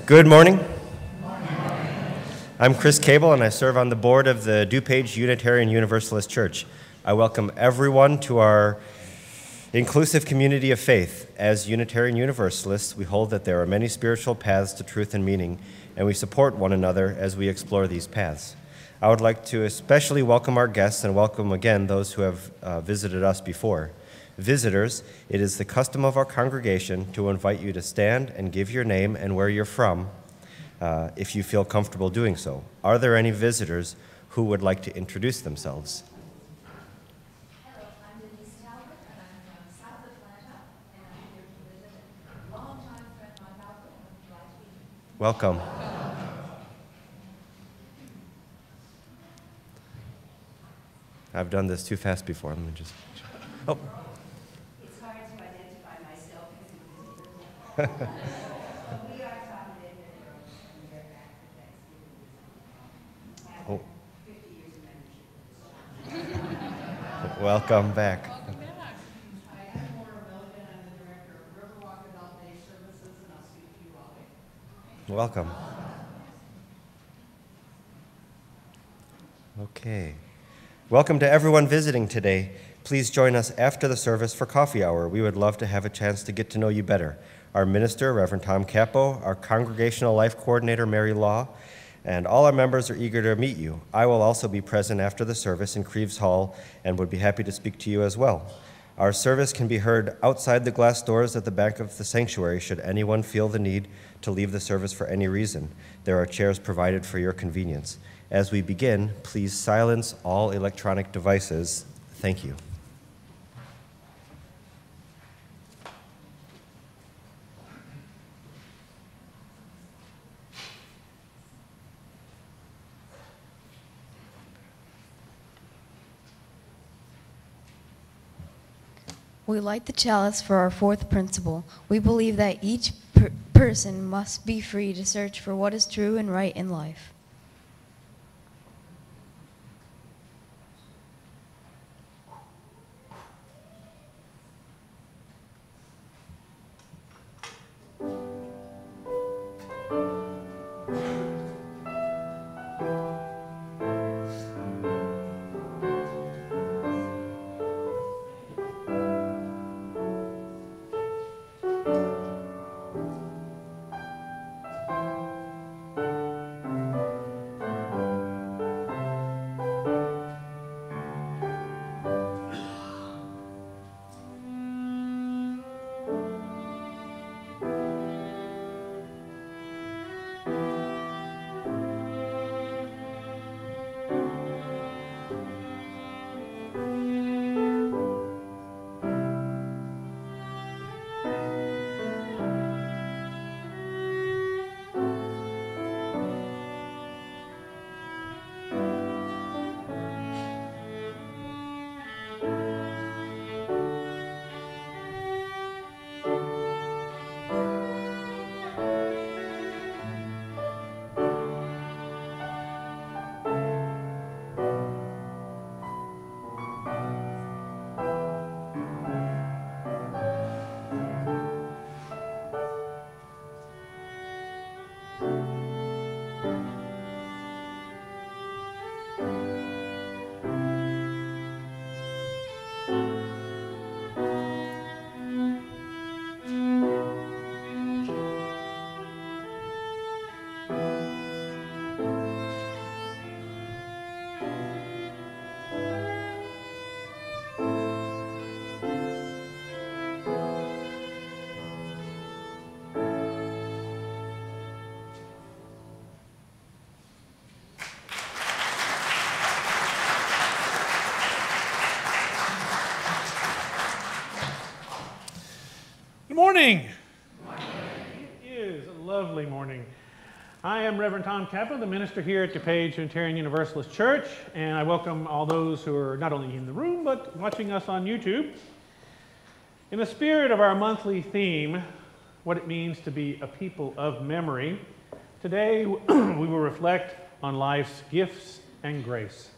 Good morning. I'm Chris Cable, and I serve on the board of the DuPage Unitarian Universalist Church. I welcome everyone to our inclusive community of faith. As Unitarian Universalists, we hold that there are many spiritual paths to truth and meaning, and we support one another as we explore these paths. I would like to especially welcome our guests and welcome again those who have visited us before. Visitors, it is the custom of our congregation to invite you to stand and give your name and where you're from, if you feel comfortable doing so. Are there any visitors who would like to introduce themselves? Hello, I'm Denise Talbot, and I'm from South Atlanta, and I'm here to visit a longtime friend, my Malcolm, and would like to be here. Welcome. I've done this too fast before. Let me just. Oh. It's hard to identify myself as a visitor. We are Tom and David, and we're back for Thanksgiving. After 50 years of membership. Welcome back. Hi, I'm Maura Milligan. I'm the director of Riverwalk Adult Day Services, and I'll speak to you all later. Welcome. Okay. Welcome to everyone visiting today. Please join us after the service for coffee hour. We would love to have a chance to get to know you better. Our minister, Reverend Tom Capo, our congregational life coordinator, Mary Law, and all our members are eager to meet you. I will also be present after the service in Creeves Hall and would be happy to speak to you as well. Our service can be heard outside the glass doors at the back of the sanctuary should anyone feel the need to leave the service for any reason. There are chairs provided for your convenience. As we begin, please silence all electronic devices. Thank you. We light the chalice for our fourth principle. We believe that each person must be free to search for what is true and right in life. Good morning. It is a lovely morning. I am Reverend Tom Capo, the minister here at DuPage Unitarian Universalist Church, and I welcome all those who are not only in the room but watching us on YouTube. In the spirit of our monthly theme, what it means to be a people of memory, today we will reflect on life's gifts and grace.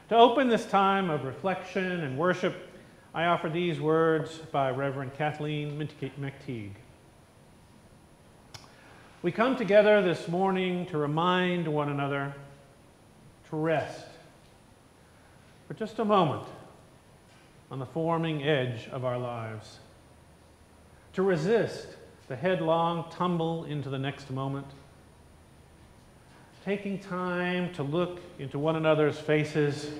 To open this time of reflection and worship, I offer these words by Reverend Kathleen McTeague. We come together this morning to remind one another to rest for just a moment on the forming edge of our lives, to resist the headlong tumble into the next moment, taking time to look into one another's faces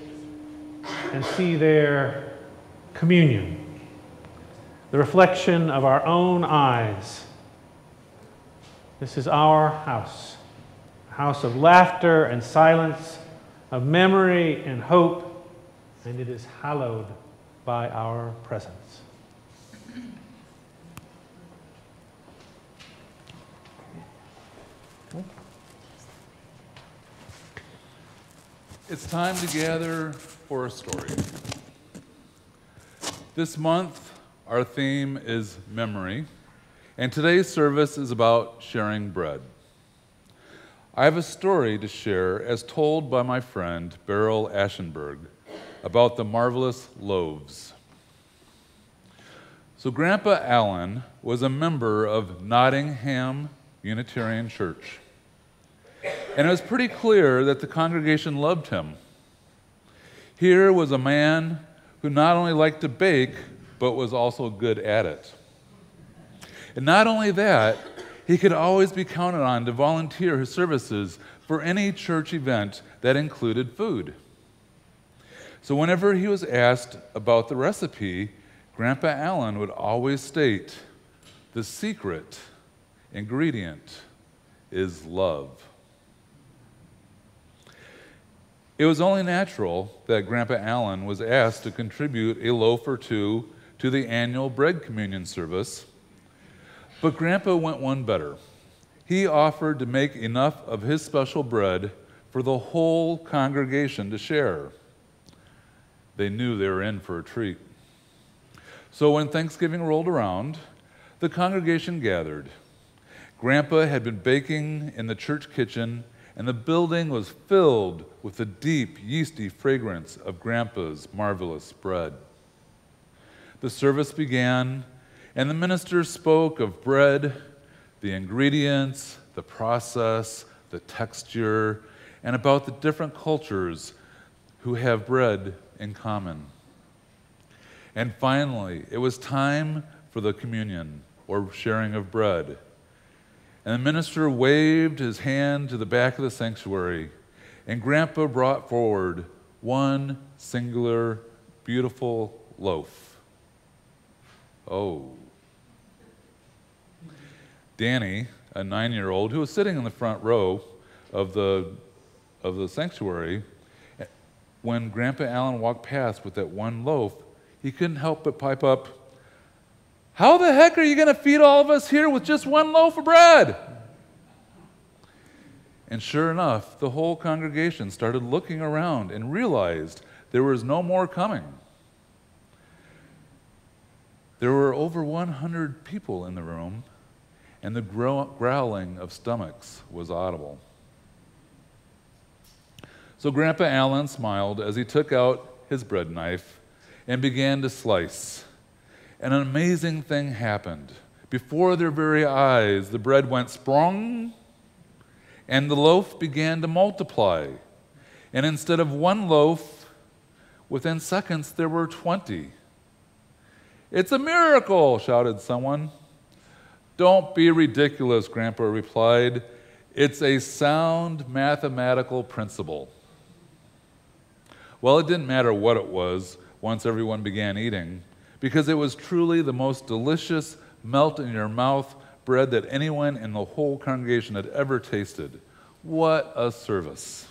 and see their communion, the reflection of our own eyes. This is our house, a house of laughter and silence, of memory and hope, and it is hallowed by our presence. It's time to gather for a story. This month, our theme is memory, and today's service is about sharing bread. I have a story to share as told by my friend Beryl Aschenberg about the marvelous loaves. So Grandpa Allen was a member of Nottingham Unitarian Church. And it was pretty clear that the congregation loved him. Here was a man who not only liked to bake, but was also good at it. And not only that, he could always be counted on to volunteer his services for any church event that included food. So whenever he was asked about the recipe, Grandpa Allen would always state, "The secret ingredient is love." It was only natural that Grandpa Allen was asked to contribute a loaf or two to the annual bread communion service, but Grandpa went one better. He offered to make enough of his special bread for the whole congregation to share. They knew they were in for a treat. So when Thanksgiving rolled around, the congregation gathered. Grandpa had been baking in the church kitchen, and the building was filled with the deep, yeasty fragrance of Grandpa's marvelous bread. The service began, and the minister spoke of bread, the ingredients, the process, the texture, and about the different cultures who have bread in common. And finally, it was time for the communion, or sharing of bread. And the minister waved his hand to the back of the sanctuary, and Grandpa brought forward one singular, beautiful loaf. Oh. Danny, a 9-year-old who was sitting in the front row of the sanctuary, when Grandpa Allen walked past with that one loaf, he couldn't help but pipe up, "How the heck are you going to feed all of us here with just one loaf of bread?" And sure enough, the whole congregation started looking around and realized there was no more coming. There were over 100 people in the room, and the growling of stomachs was audible. So Grandpa Allen smiled as he took out his bread knife and began to slice. And an amazing thing happened. Before their very eyes, the bread went sprung, and the loaf began to multiply. And instead of one loaf, within seconds there were 20. "It's a miracle," shouted someone. "Don't be ridiculous," Grandpa replied. "It's a sound mathematical principle." Well, it didn't matter what it was once everyone began eating, because it was truly the most delicious, melt-in-your-mouth bread that anyone in the whole congregation had ever tasted. What a service.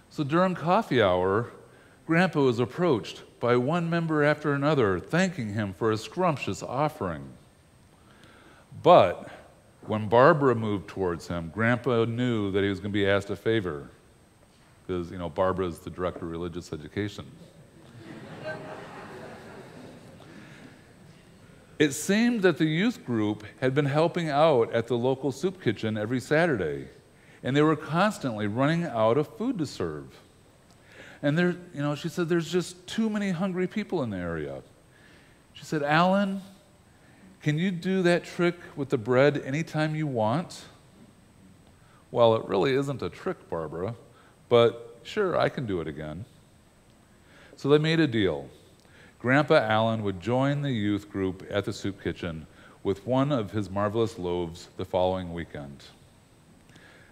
So during coffee hour, Grandpa was approached by one member after another, thanking him for a scrumptious offering. But when Barbara moved towards him, Grandpa knew that he was going to be asked a favor, because, Barbara is the director of religious education. It seemed that the youth group had been helping out at the local soup kitchen every Saturday, and they were constantly running out of food to serve. And she said, "There's just too many hungry people in the area." She said, "Alan, Can you do that trick with the bread anytime you want? Well, it really isn't a trick, Barbara, but sure, I can do it again. So they made a deal. Grandpa Allen would join the youth group at the soup kitchen with one of his marvelous loaves the following weekend.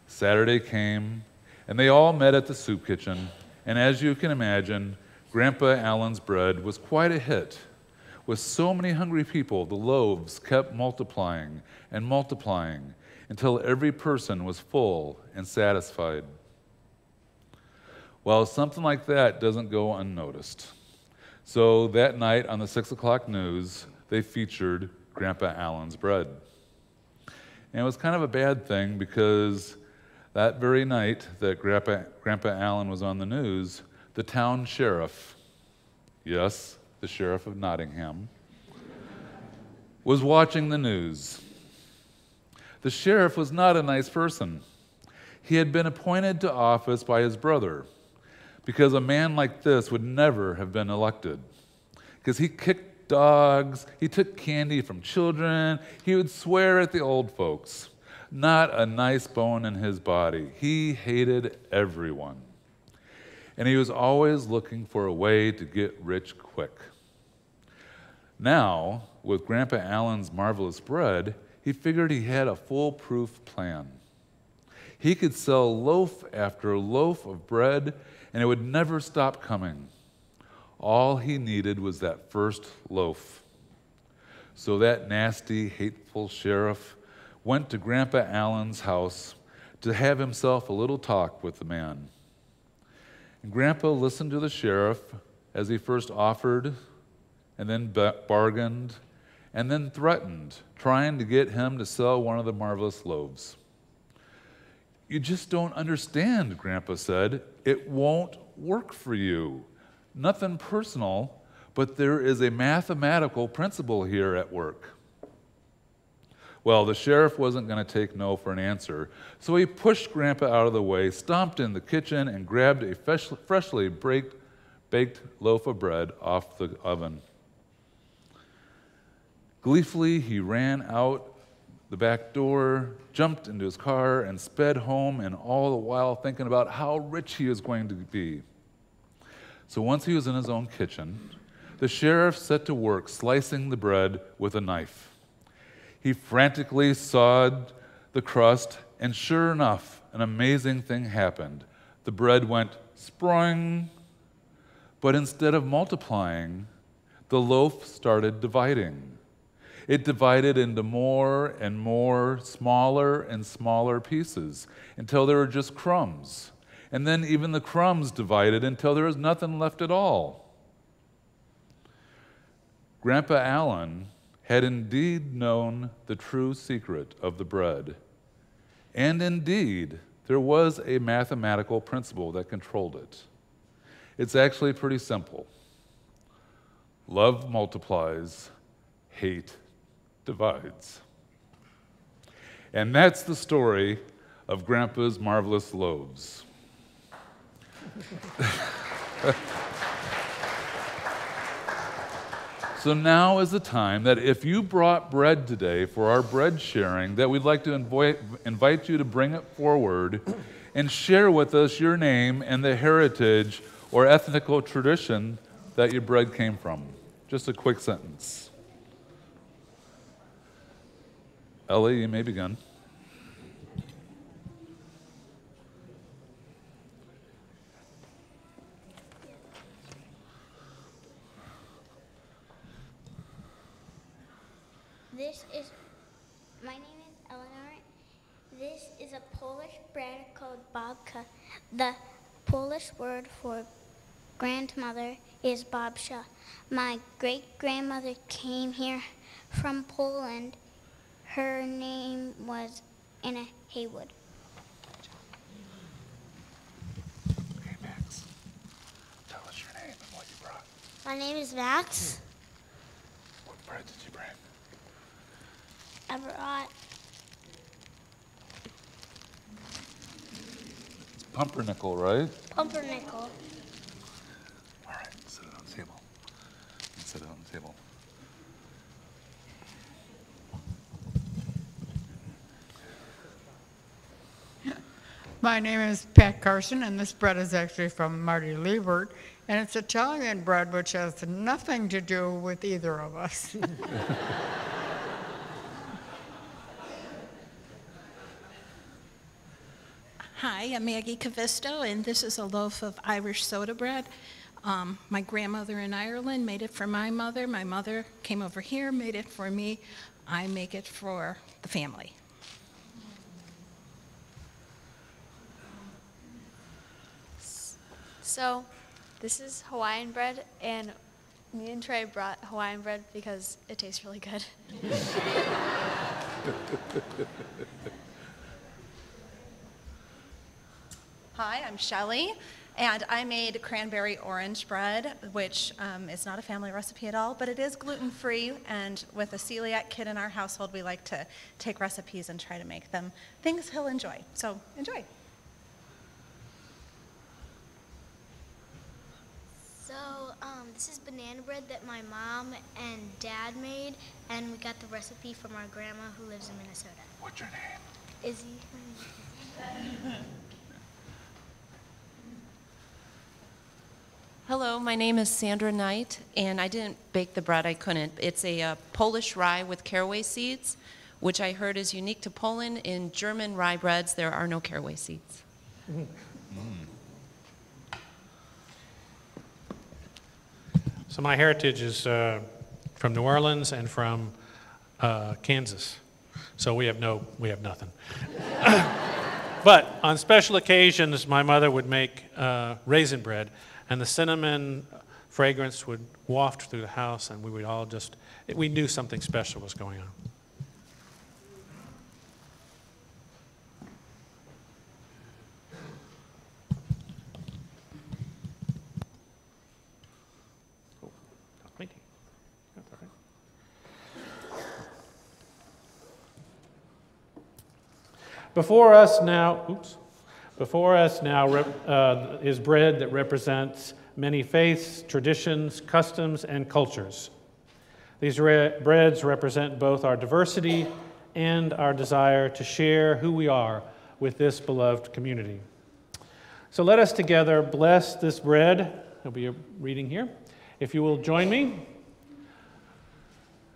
Saturday came, and they all met at the soup kitchen, and as you can imagine, Grandpa Allen's bread was quite a hit. With so many hungry people, the loaves kept multiplying and multiplying until every person was full and satisfied. Well, something like that doesn't go unnoticed. So that night on the 6 o'clock news, they featured Grandpa Allen's bread. And it was kind of a bad thing because that very night that Grandpa Allen was on the news, the town sheriff, yes, the sheriff of Nottingham, was watching the news. The sheriff was not a nice person. He had been appointed to office by his brother because a man like this would never have been elected. Because he kicked dogs, he took candy from children, he would swear at the old folks. Not a nice bone in his body. He hated everyone. And he was always looking for a way to get rich quick. Now, with Grandpa Allen's marvelous bread, he figured he had a foolproof plan. He could sell loaf after loaf of bread, and it would never stop coming. All he needed was that first loaf. So that nasty, hateful sheriff went to Grandpa Allen's house to have himself a little talk with the man. And Grandpa listened to the sheriff as he first offered, and then bargained, and then threatened, trying to get him to sell one of the marvelous loaves. "You just don't understand," Grandpa said. "It won't work for you. Nothing personal, but there is a mathematical principle here at work." Well, the sheriff wasn't going to take no for an answer, so he pushed Grandpa out of the way, stomped in the kitchen, and grabbed a freshly baked loaf of bread off the oven. Gleefully, he ran out the back door, jumped into his car, and sped home, and all the while thinking about how rich he was going to be. So once he was in his own kitchen, the sheriff set to work slicing the bread with a knife. He frantically sawed the crust, and sure enough, an amazing thing happened. The bread went spring, but instead of multiplying, the loaf started dividing. It divided into more and more, smaller and smaller pieces, until there were just crumbs. And then even the crumbs divided until there was nothing left at all. Grandpa Allen had indeed known the true secret of the bread. And indeed, there was a mathematical principle that controlled it. It's actually pretty simple. Love multiplies, hate divides. And that's the story of Grandpa's marvelous loaves. So now is the time that if you brought bread today for our bread sharing, that we'd like to invite you to bring it forward and share with us your name and the heritage or ethnical tradition that your bread came from. Just a quick sentence. Ellie, you may begin. My name is Eleanor. This is a Polish bread called babka. The Polish word for grandmother is babcia. My great-grandmother came here from Poland. Her name was Anna Haywood. Okay, Max, tell us your name and what you brought. My name is Max. What bread did you bring? I brought Pumpernickel, right? pumpernickel. All right, set it on the table. Set it on the table. My name is Pat Carson, and this bread is actually from Marty Liebert, and it's Italian bread, which has nothing to do with either of us. Hi, I'm Maggie Cavisto, and this is a loaf of Irish soda bread. My grandmother in Ireland made it for my mother. My mother came over here, made it for me. I make it for the family. So, this is Hawaiian bread, and me and Trey brought Hawaiian bread because it tastes really good. Hi, I'm Shelly, and I made cranberry orange bread, which is not a family recipe at all, but it is gluten-free, and with a celiac kid in our household, we like to take recipes and try to make them things he'll enjoy. So, enjoy. So, this is banana bread that my mom and dad made, and we got the recipe from our grandma who lives in Minnesota. What's your name? Izzy. Hello, my name is Sandra Knight, and I didn't bake the bread, I couldn't. It's a Polish rye with caraway seeds, which I heard is unique to Poland. In German rye breads, there are no caraway seeds. So my heritage is from New Orleans and from Kansas. So we have nothing. But on special occasions, my mother would make raisin bread, and the cinnamon fragrance would waft through the house, and we would all we knew something special was going on. Before us now is bread that represents many faiths, traditions, customs, and cultures. These breads represent both our diversity and our desire to share who we are with this beloved community. So let us together bless this bread. There'll be a reading here. If you will join me.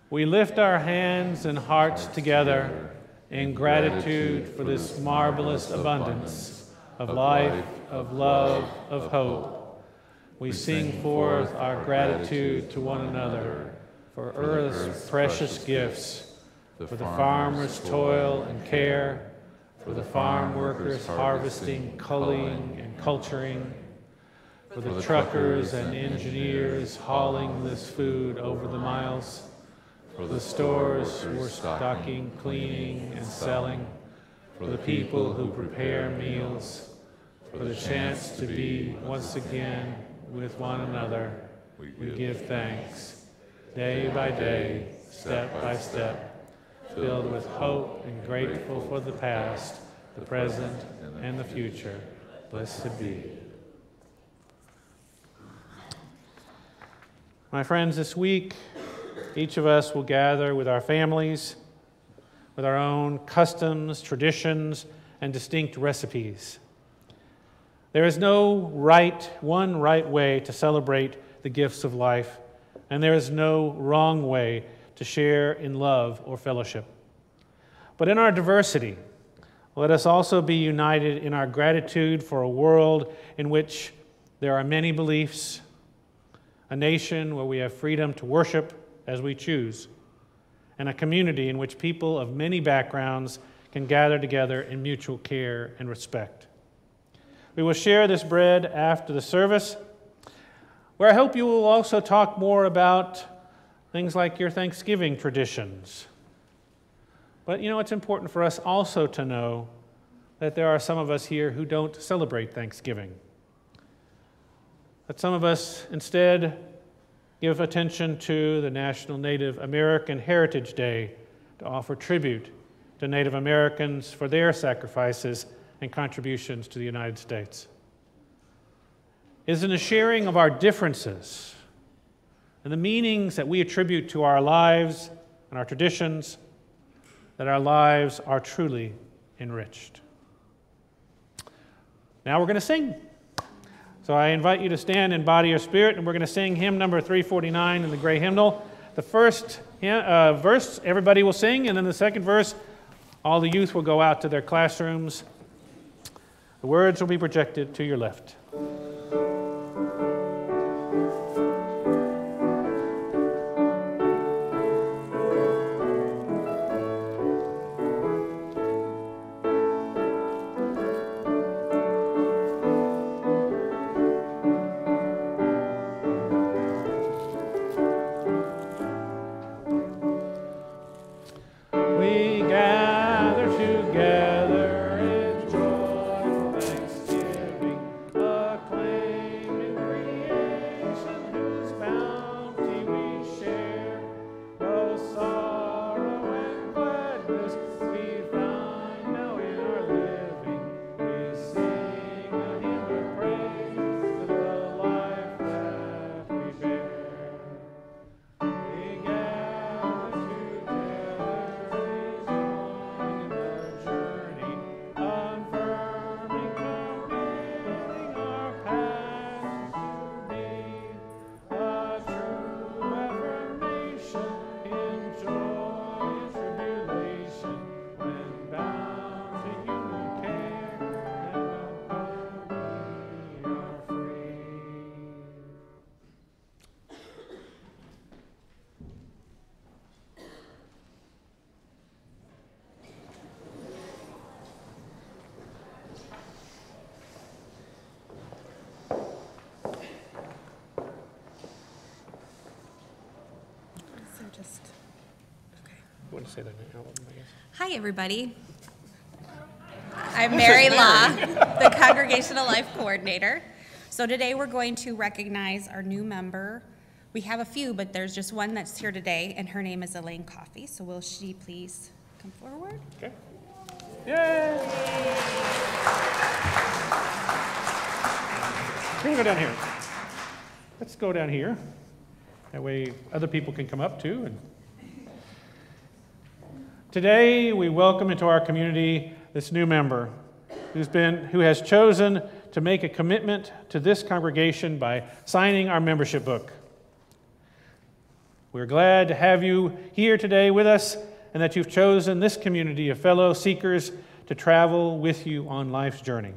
We lift our hands and hearts together in gratitude for this marvelous abundance of life, of love, of hope. We sing forth our gratitude to one another for Earth's precious gifts, for the farmer's toil and care, for the farm workers harvesting, culling, and culturing, for the truckers and engineers hauling this food over the miles, for the stores who are stocking, cleaning, and selling, for the people who prepare meals, for the chance to be once again with one another. We give thanks, day by day, step by step, filled with hope and grateful for the past, the present, and the future. Blessed be. My friends, this week, each of us will gather with our families, with our own customs, traditions, and distinct recipes. There is no one right way to celebrate the gifts of life, and there is no wrong way to share in love or fellowship. But in our diversity, let us also be united in our gratitude for a world in which there are many beliefs, a nation where we have freedom to worship as we choose, and a community in which people of many backgrounds can gather together in mutual care and respect. We will share this bread after the service, where I hope you will also talk more about things like your Thanksgiving traditions. But it's important for us also to know that there are some of us here who don't celebrate Thanksgiving. That some of us instead give attention to the National Native American Heritage Day to offer tribute to Native Americans for their sacrifices and contributions to the United States. It is in the sharing of our differences and the meanings that we attribute to our lives and our traditions that our lives are truly enriched. Now we're going to sing. So I invite you to stand in body or spirit, and we're going to sing hymn number 349 in the gray hymnal. The first verse, everybody will sing, and then the second verse, all the youth will go out to their classrooms. The words will be projected to your left. We gather together in joyful thanksgiving, acclaiming creation whose bounty we share. Both sorrow and gladness we find now in our living. We sing a hymn of praise to the life that we bear. We gather together, joining the journey, affirming, committing our passion to be a true affirmation in joy and tribulation, when bound to human care and above we are free. You want to say that now, I guess? Hi, everybody. I'm Mary Law, the Congregational Life Coordinator. So today we're going to recognize our new member. We have a few, but there's just one that's here today, and her name is Elaine Coffey. So will she please come forward? Okay. Yay! We're going to go down here. Let's go down here. That way other people can come up too. And today we welcome into our community this new member who has chosen to make a commitment to this congregation by signing our membership book. We're glad to have you here today with us, and that you've chosen this community of fellow seekers to travel with you on life's journey.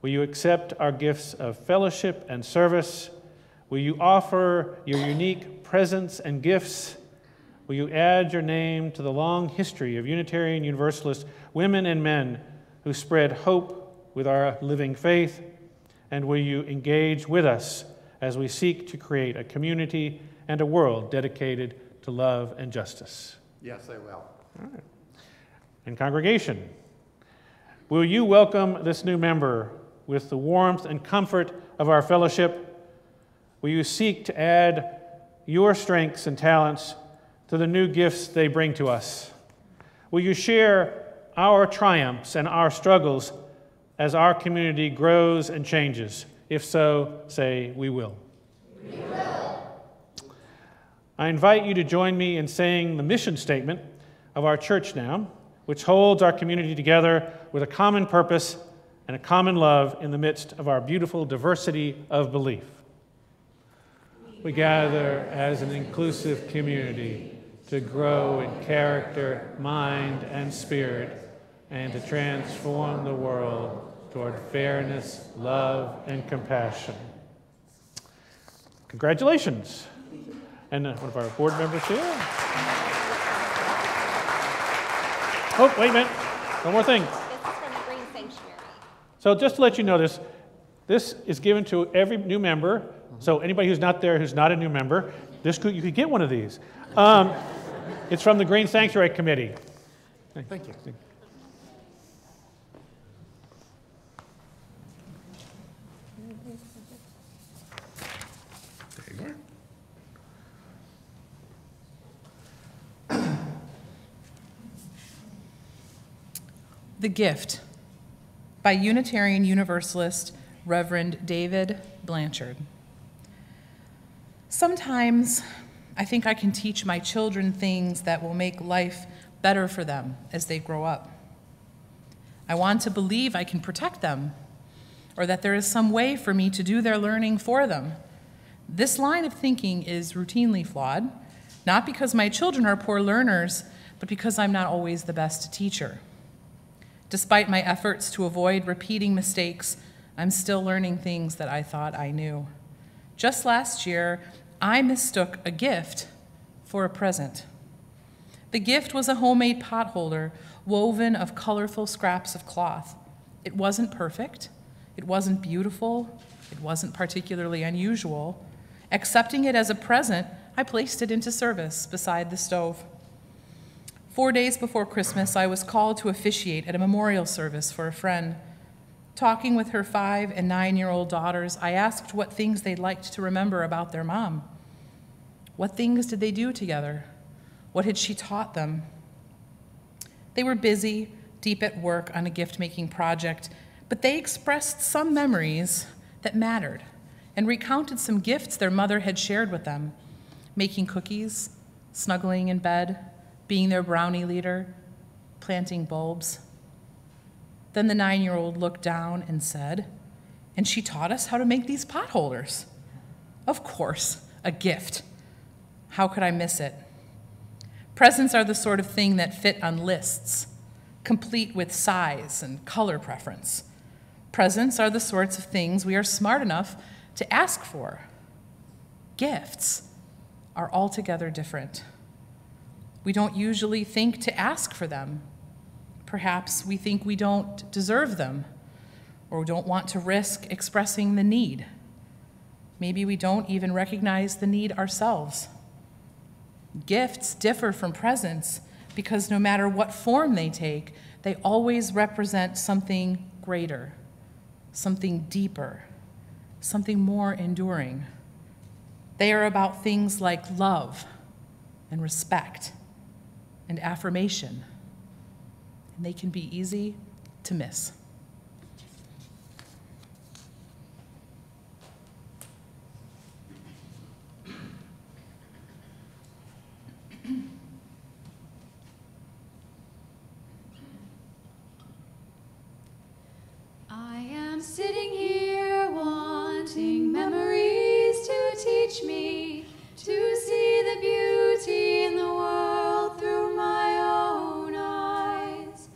Will you accept our gifts of fellowship and service? Will you offer your unique presence and gifts? Will you add your name to the long history of Unitarian Universalist women and men who spread hope with our living faith? And will you engage with us as we seek to create a community and a world dedicated to love and justice? Yes, I will. All right. And congregation, will you welcome this new member with the warmth and comfort of our fellowship? Will you seek to add your strengths and talents to the new gifts they bring to us? Will you share our triumphs and our struggles as our community grows and changes? If so, say, we will. We will. I invite you to join me in saying the mission statement of our church now, which holds our community together with a common purpose and a common love in the midst of our beautiful diversity of belief. We gather as an inclusive community to grow in character, mind, and spirit, and to transform the world toward fairness, love, and compassion. Congratulations. And one of our board members here. Oh, wait a minute. One more thing. This is from the Green Sanctuary. So just to let you know this is given to every new member. So anybody who's not there, who's not a new member, you could get one of these. It's from the Green Sanctuary Committee. Thank you. There you are. The Gift by Unitarian Universalist Reverend David Blanchard. Sometimes I think I can teach my children things that will make life better for them as they grow up. I want to believe I can protect them or that there is some way for me to do their learning for them. This line of thinking is routinely flawed, not because my children are poor learners, but because I'm not always the best teacher. Despite my efforts to avoid repeating mistakes, I'm still learning things that I thought I knew. Just last year, I mistook a gift for a present. The gift was a homemade pot holder woven of colorful scraps of cloth. It wasn't perfect, it wasn't beautiful, it wasn't particularly unusual. Accepting it as a present, I placed it into service beside the stove. 4 days before Christmas, I was called to officiate at a memorial service for a friend. Talking with her 5- and 9-year-old daughters, I asked what things they'd liked to remember about their mom. What things did they do together? What had she taught them? They were busy, deep at work on a gift-making project, but they expressed some memories that mattered and recounted some gifts their mother had shared with them, making cookies, snuggling in bed, being their brownie leader, planting bulbs. Then the 9-year-old looked down and said, "And she taught us how to make these pot holders." Of course, a gift. How could I miss it? Presents are the sort of thing that fit on lists, complete with size and color preference. Presents are the sorts of things we are smart enough to ask for. Gifts are altogether different. We don't usually think to ask for them. Perhaps we think we don't deserve them, or don't want to risk expressing the need. Maybe we don't even recognize the need ourselves. Gifts differ from presents because no matter what form they take, they always represent something greater, something deeper, something more enduring. They are about things like love and respect and affirmation, and they can be easy to miss. I am sitting here wanting memories to teach me to see the beauty in the world through my own eyes.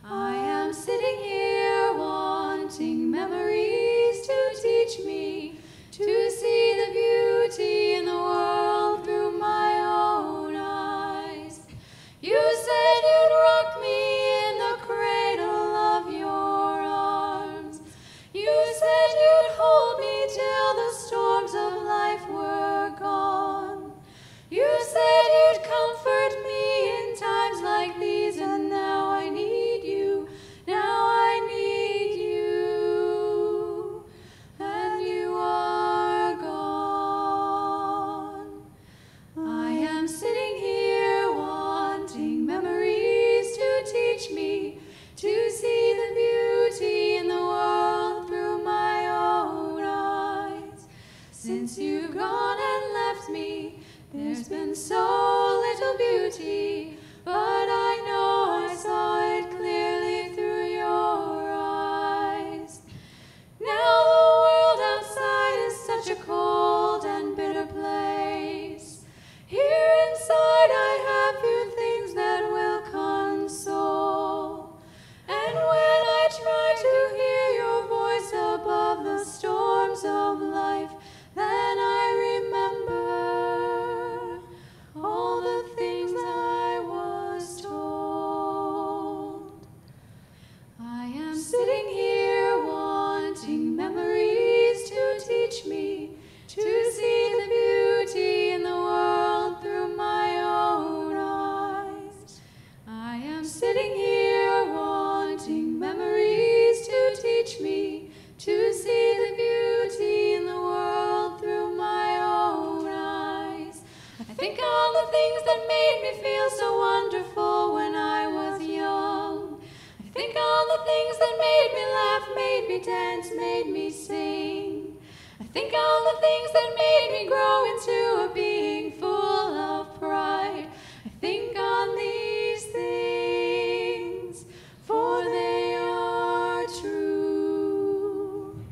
I am sitting here wanting memories to teach me to see the beauty in the world through my own eyes. You said you'd rock me in the cradle of your arms. You said you'd hold me till the storms of life were gone. You said you'd comfort me in times like these, and now I need you. Now I need you, and you are gone. I am sitting here wanting memories to teach me to see the beauty in the world through my own eyes. Since you've gone and left me, there's been so little beauty, but I know I saw it clearly through your eyes. Now the world outside is such a cold and bitter place. Here inside I have few things that will console. And when I try to hear your voice above the storms of life, then I remember all the things I was told. I am sitting here wanting memories to teach me to see the beauty in the world through my own eyes. I am sitting here wanting memories to teach me to see the beauty in the world through my own eyes. I think on the things that made me feel so wonderful when I was young. I think on the things that made me laugh, made me dance, made me sing. I think on the things that made me grow into a being full of pride. I think on these things, for they are true.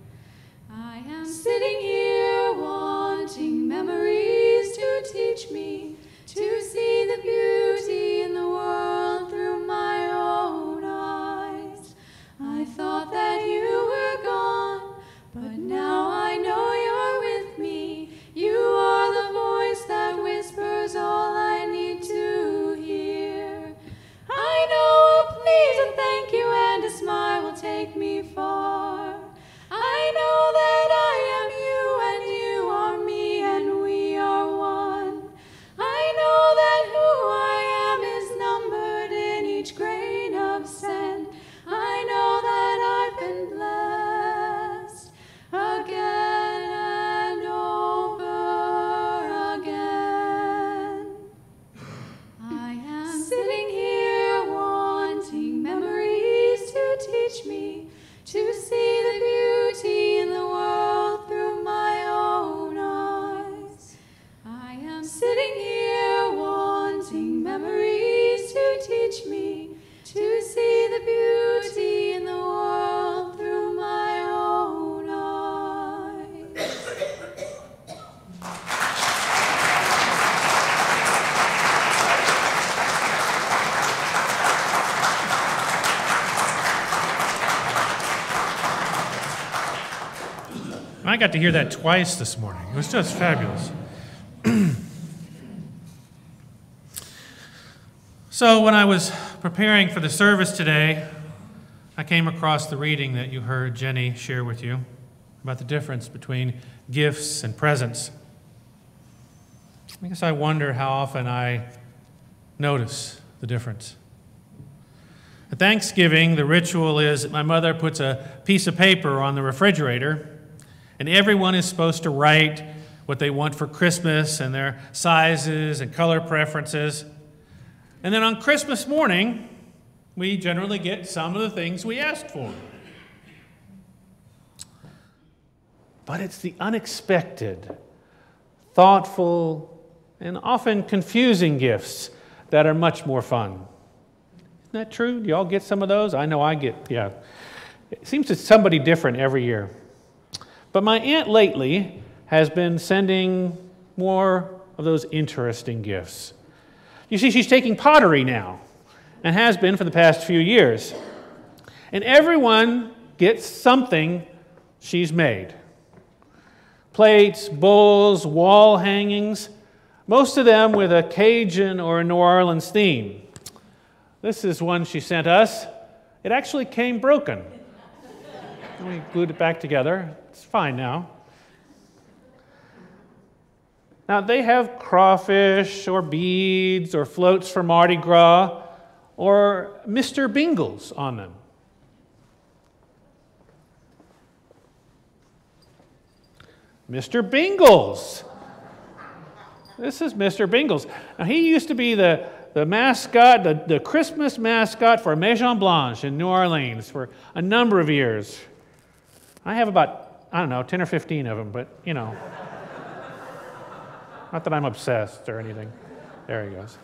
am sitting here wanting memories to teach me to see the beauty in the world through my own eyes. I got to hear that twice this morning. It was just fabulous. So when I was preparing for the service today, I came across the reading that you heard Jenny share with you about the difference between gifts and presents. I guess I wonder how often I notice the difference. At Thanksgiving, the ritual is that my mother puts a piece of paper on the refrigerator, and everyone is supposed to write what they want for Christmas and their sizes and color preferences. And then on Christmas morning, we generally get some of the things we asked for. But it's the unexpected, thoughtful, and often confusing gifts that are much more fun. Isn't that true? Do y'all get some of those? I know I get, yeah. It seems it's somebody different every year. But my aunt lately has been sending more of those interesting gifts. You see, she's taking pottery now, and has been for the past few years. And everyone gets something she's made. Plates, bowls, wall hangings, most of them with a Cajun or a New Orleans theme. This is one she sent us. It actually came broken. And we glued it back together. It's fine now. Now, they have crawfish or beads or floats for Mardi Gras or Mr. Bingles on them. Mr. Bingles. This is Mr. Bingles. Now, he used to be the mascot, the Christmas mascot for Maison Blanche in New Orleans for a number of years. I have about, 10 or 15 of them, but, not that I'm obsessed or anything. There he goes.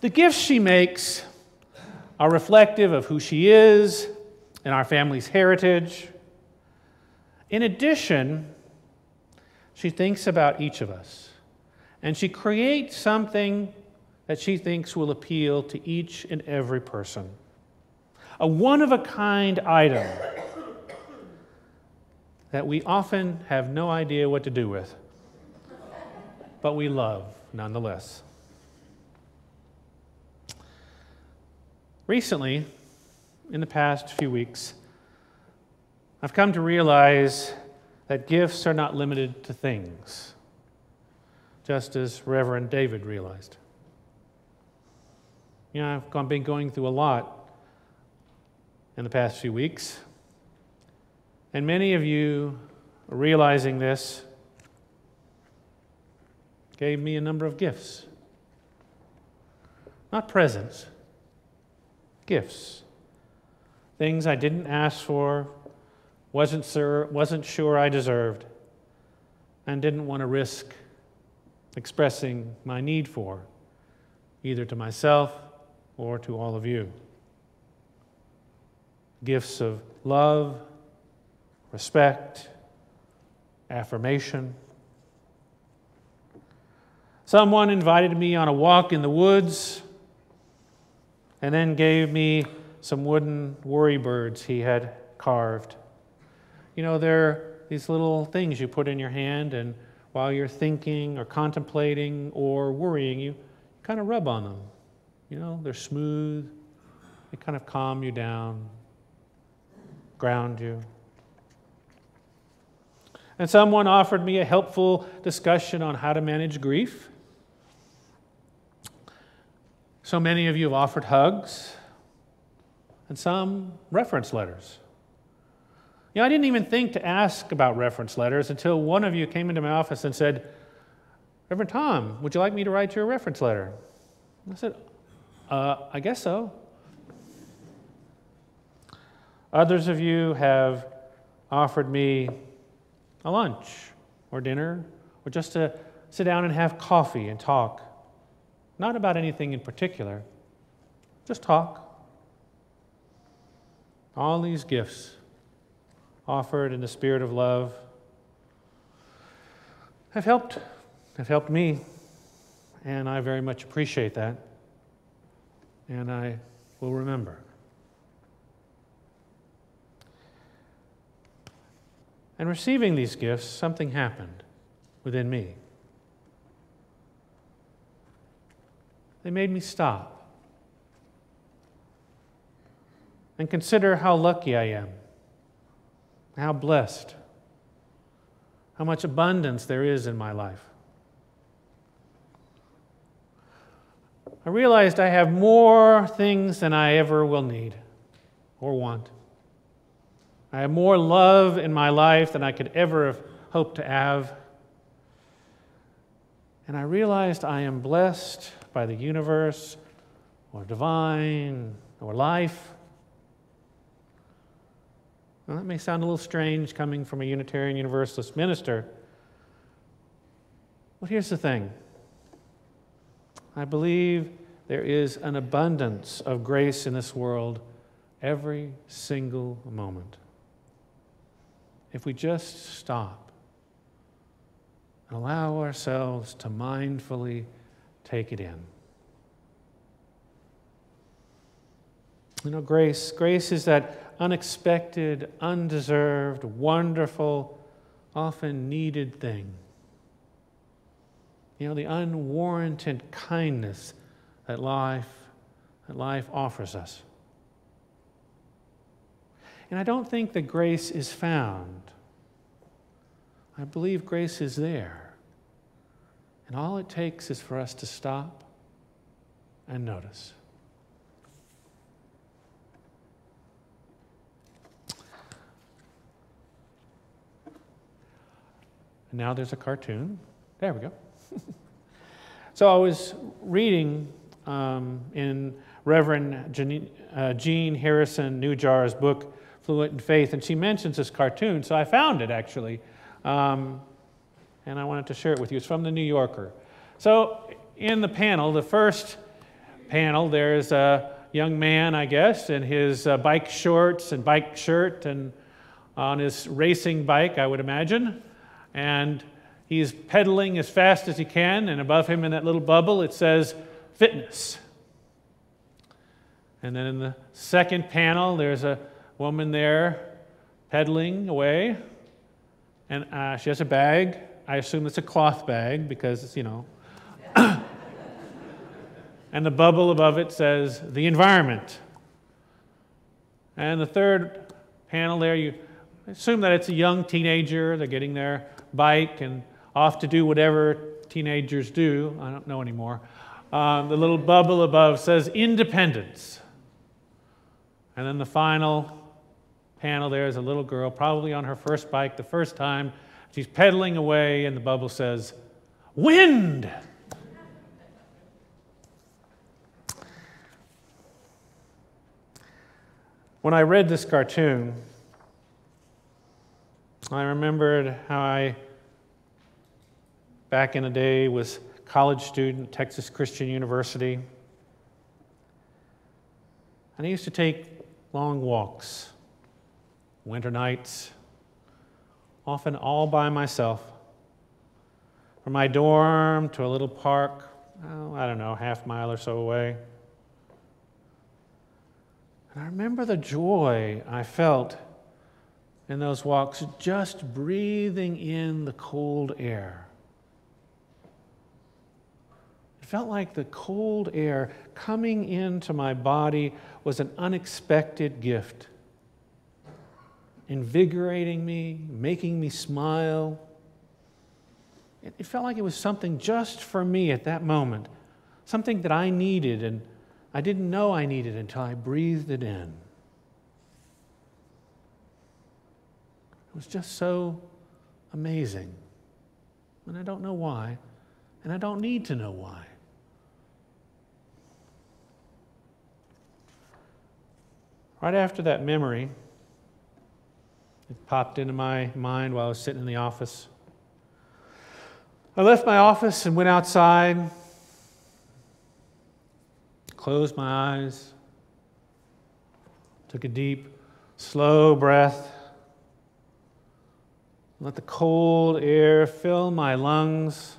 The gifts she makes are reflective of who she is and our family's heritage. In addition, she thinks about each of us, and she creates something that she thinks will appeal to each and every person. A one-of-a-kind item that we often have no idea what to do with, but we love nonetheless. Recently, in the past few weeks, I've come to realize that gifts are not limited to things, just as Reverend David realized. I've been going through a lot in the past few weeks, and many of you, realizing this, gave me a number of gifts. Not presents, gifts. Things I didn't ask for, wasn't sure I deserved, and didn't want to risk expressing my need for, either to myself or to all of you. Gifts of love, respect, affirmation. Someone invited me on a walk in the woods and then gave me some wooden worry birds he had carved. They're these little things you put in your hand, and while you're thinking or contemplating or worrying, you kind of rub on them. They're smooth. They kind of calm you down, ground you. And someone offered me a helpful discussion on how to manage grief. So many of you have offered hugs and some reference letters. I didn't even think to ask about reference letters until one of you came into my office and said, "Reverend Tom, would you like me to write you a reference letter?" I said, I guess so. Others of you have offered me a lunch or dinner, or just to sit down and have coffee and talk. Not about anything in particular, just talk. All these gifts offered in the spirit of love have helped me, and I very much appreciate that, and I will remember. And receiving these gifts, something happened within me. They made me stop and consider how lucky I am, how blessed, how much abundance there is in my life. I realized I have more things than I ever will need or want. I have more love in my life than I could ever have hoped to have. And I realized I am blessed by the universe, or divine, or life. Well, that may sound a little strange coming from a Unitarian Universalist minister, but here's the thing. I believe there is an abundance of grace in this world every single moment. If we just stop and allow ourselves to mindfully take it in. You know, grace is that unexpected, undeserved, wonderful, often needed thing. You know, the unwarranted kindness that life offers us. And I don't think that grace is found. I believe grace is there. And all it takes is for us to stop and notice. And now there's a cartoon. There we go. So I was reading in Reverend Jean Harrison Newjar's book, Fluent in Faith, and she mentions this cartoon, so I found it actually, and I wanted to share it with you. It's from the New Yorker. So in the panel, the first panel, there's a young man, I guess, in his bike shorts and bike shirt and on his racing bike, I would imagine, and he's pedaling as fast as he can, and above him in that little bubble it says, fitness. And then in the second panel, there's a woman there pedaling away, and she has a bag. I assume it's a cloth bag because it's, you know. And the bubble above it says, the environment. And the third panel there, you assume that it's a young teenager. They're getting their bike and off to do whatever teenagers do. I don't know anymore. The little bubble above says independence. And then the final panel there is a little girl, probably on her first bike the first time. She's pedaling away, and the bubble says, wind! When I read this cartoon, I remembered how I, back in the day, was a college student at Texas Christian University. And I used to take long walks, winter nights, often all by myself, from my dorm to a little park, I don't know, half mile or so away. And I remember the joy I felt in those walks, just breathing in the cold air. It felt like the cold air coming into my body was an unexpected gift, invigorating me, making me smile. It felt like it was something just for me at that moment, something that I needed, and I didn't know I needed until I breathed it in. It was just so amazing. And I don't know why, and I don't need to know why. Right after that memory, it popped into my mind while I was sitting in the office. I left my office and went outside, closed my eyes, took a deep, slow breath, let the cold air fill my lungs.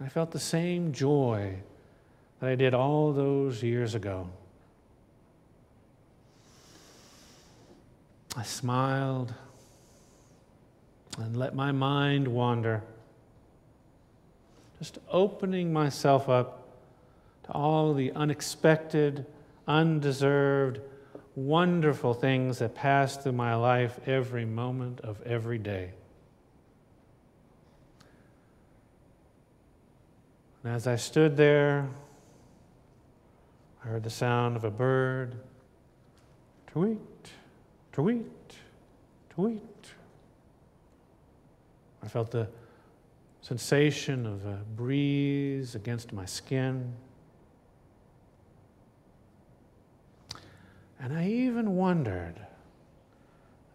I felt the same joy that I did all those years ago. I smiled and let my mind wander, just opening myself up to all the unexpected, undeserved, wonderful things that pass through my life every moment of every day. And as I stood there, I heard the sound of a bird, tweet, tweet, tweet. I felt the sensation of a breeze against my skin. And I even wondered,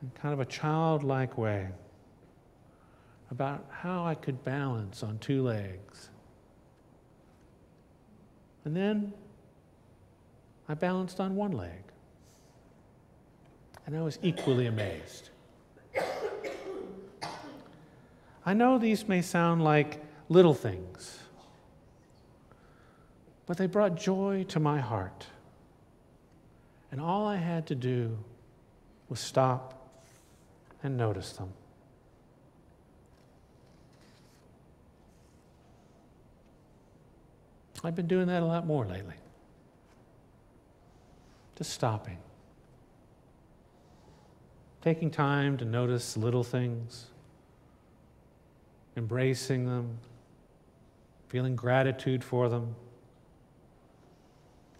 in kind of a childlike way, about how I could balance on two legs. And then I balanced on one leg. And I was equally amazed. I know these may sound like little things, but they brought joy to my heart. And all I had to do was stop and notice them. I've been doing that a lot more lately. Just stopping. Taking time to notice little things, embracing them, feeling gratitude for them,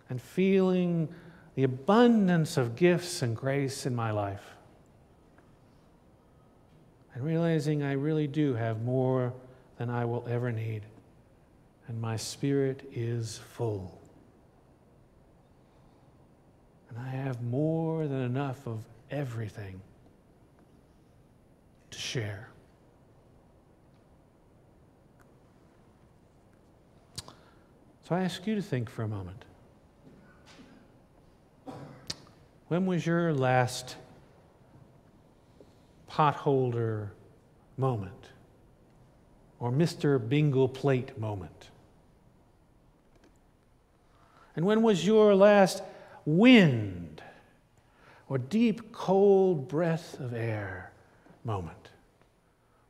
and feeling the abundance of gifts and grace in my life. And realizing I really do have more than I will ever need, and my spirit is full. And I have more than enough of everything to share. So I ask you to think for a moment. When was your last potholder moment or Mr. Bingle Plate moment? And when was your last wind or deep cold breath of air moment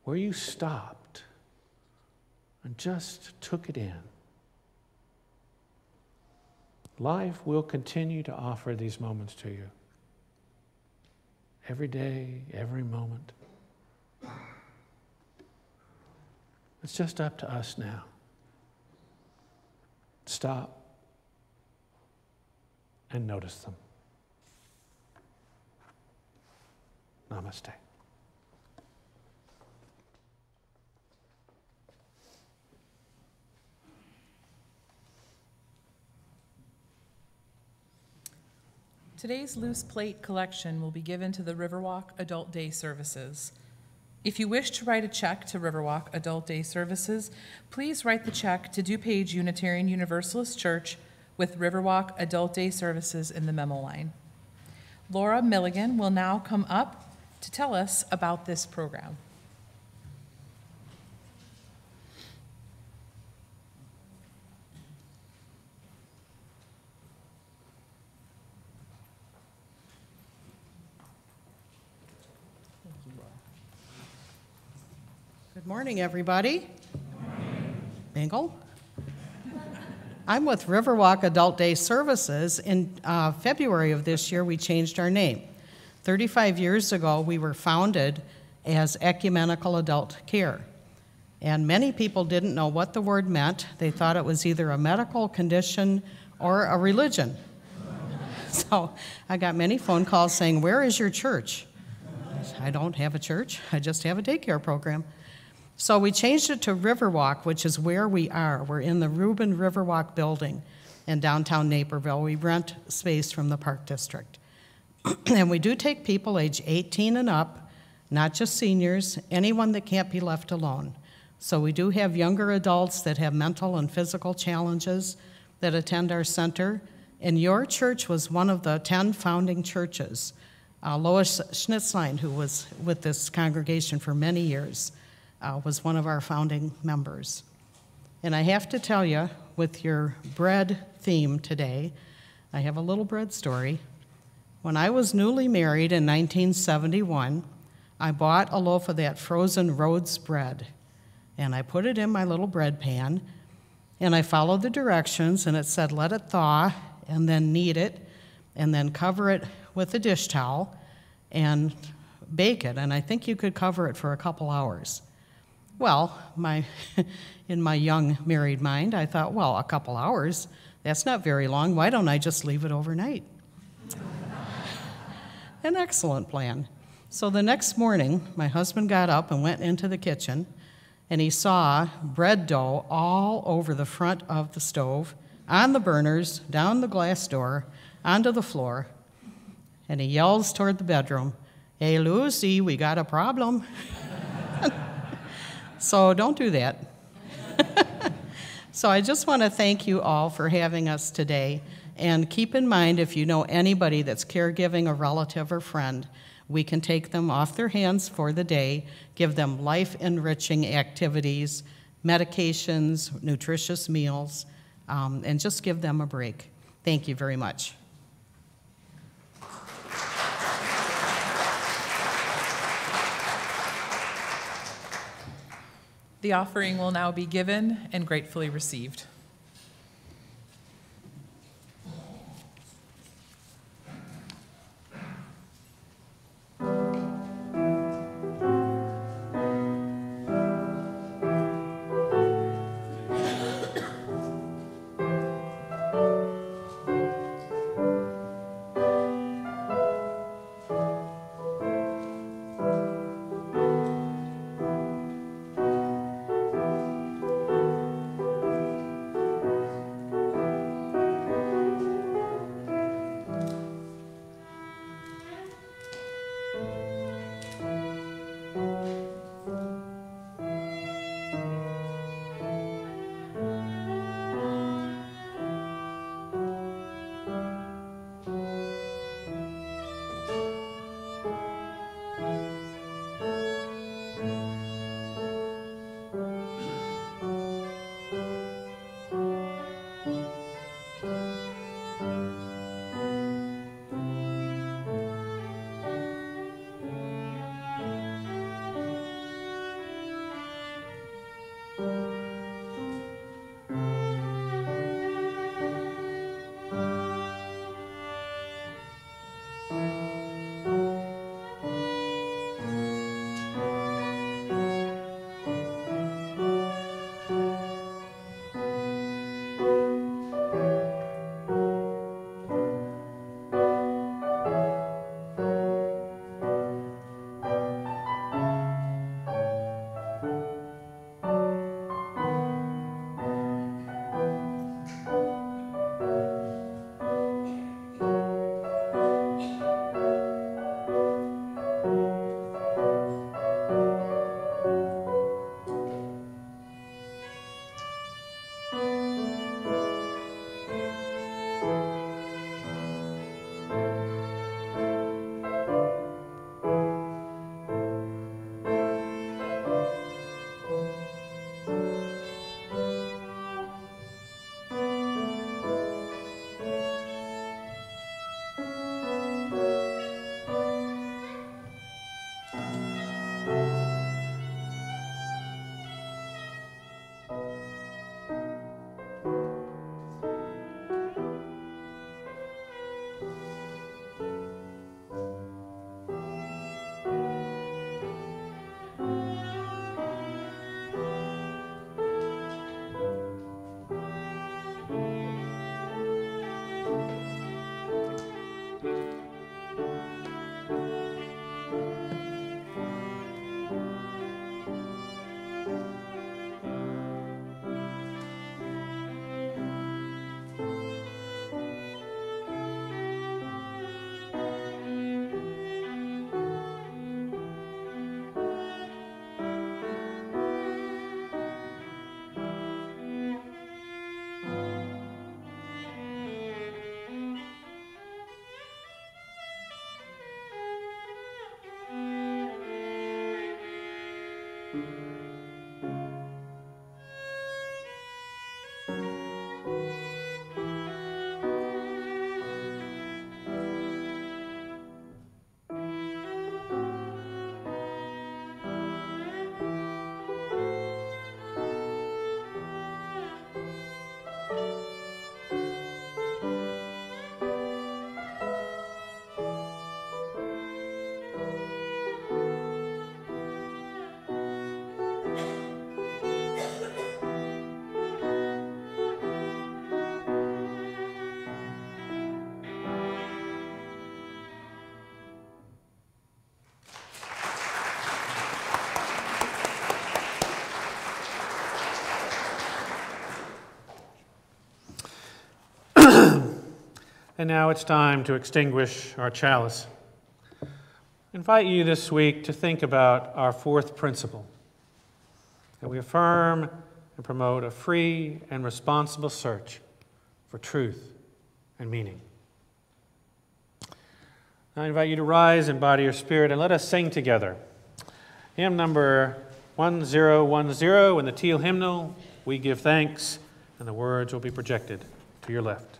where you stopped and just took it in? Life will continue to offer these moments to you. Every day, every moment. It's just up to us now. Stop and notice them. Namaste. Today's loose plate collection will be given to the Riverwalk Adult Day Services. If you wish to write a check to Riverwalk Adult Day Services, please write the check to DuPage Unitarian Universalist Church with Riverwalk Adult Day Services in the memo line. Laura Milligan will now come up to tell us about this program. Good morning, everybody. Good morning. Bingle. I'm with Riverwalk Adult Day Services. In February of this year, we changed our name. 35 years ago, we were founded as Ecumenical Adult Care. And many people didn't know what the word meant. They thought it was either a medical condition or a religion. So I got many phone calls saying, "Where is your church?" I don't have a church. I just have a daycare program. So we changed it to Riverwalk, which is where we are. We're in the Reuben Riverwalk building in downtown Naperville. We rent space from the Park District. And we do take people age 18 and up, not just seniors, anyone that can't be left alone. So we do have younger adults that have mental and physical challenges that attend our center, and your church was one of the 10 founding churches. Lois Schnitzlein, who was with this congregation for many years, was one of our founding members. And I have to tell you, with your bread theme today, I have a little bread story. When I was newly married in 1971, I bought a loaf of that frozen Rhodes bread, and I put it in my little bread pan, and I followed the directions, and it said let it thaw, and then knead it, and then cover it with a dish towel, and bake it, and I think you could cover it for a couple hours. Well, in my young married mind, I thought, well, a couple hours, that's not very long. Why don't I just leave it overnight? An excellent plan. So the next morning, my husband got up and went into the kitchen, and he saw bread dough all over the front of the stove, on the burners, down the glass door, onto the floor, and he yells toward the bedroom, "Hey, Lucy, we got a problem." So don't do that. So I just want to thank you all for having us today. And keep in mind, if you know anybody that's caregiving a relative or friend, we can take them off their hands for the day, give them life-enriching activities, medications, nutritious meals, and just give them a break. Thank you very much. The offering will now be given and gratefully received. And now it's time to extinguish our chalice. I invite you this week to think about our fourth principle, that we affirm and promote a free and responsible search for truth and meaning. I invite you to rise in body or spirit and let us sing together. Hymn number 1010 in the teal hymnal, We Give Thanks, and the words will be projected to your left.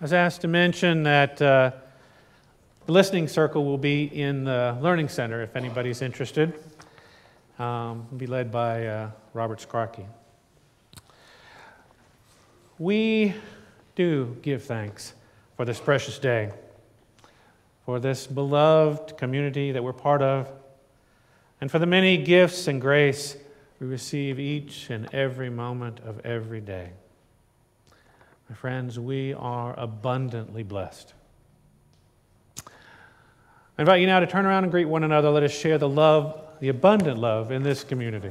I was asked to mention that the listening circle will be in the Learning Center if anybody's interested. It'll be led by Robert Skarke. We do give thanks for this precious day, for this beloved community that we're part of, and for the many gifts and grace we receive each and every moment of every day. My friends, we are abundantly blessed. I invite you now to turn around and greet one another. Let us share the love, the abundant love in this community.